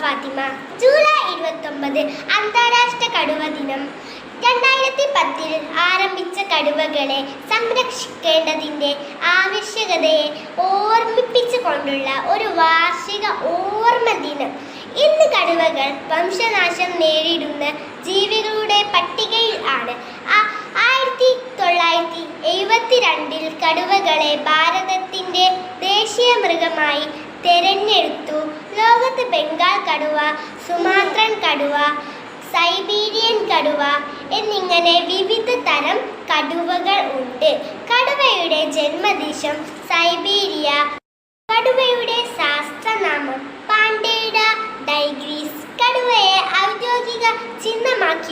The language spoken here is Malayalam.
ഫാത്തിമ. ജൂലൈ 29 അന്താരാഷ്ട്ര കടുവ ദിനം. 2010 ആരംഭിച്ച കടുവകളെ സംരക്ഷിക്കേണ്ടതിന്റെ ആവശ്യകതയെ ഓർമ്മിപ്പിച്ചുകൊണ്ടുള്ള ഒരു വാർഷിക ഓർമ്മ ദിനം. ഇന്ന് കടുവകൾ വംശനാശം നേരിടുന്ന ജീവികളുടെ പട്ടികയിൽ ആണ്. 1972 കടുവകളെ ഭാരതത്തിന്റെ ദേശീയ മൃഗമായി തെരഞ്ഞെടുത്തു. ലോകത്ത് ബംഗാൾ കടുവ, സുമാത്രൻ കടുവ, സൈബീരിയൻ കടുവ എന്നിങ്ങനെ വിവിധ തരം കടുവകൾ ഉണ്ട്. കടുവയുടെ ജന്മദേശം സൈബീരിയ. കടുവയുടെ ശാസ്ത്രനാമം പാൻഡേഡ ടൈഗ്രിസ്. കടുവയെ ഔദ്യോഗിക ചിഹ്നമാക്കി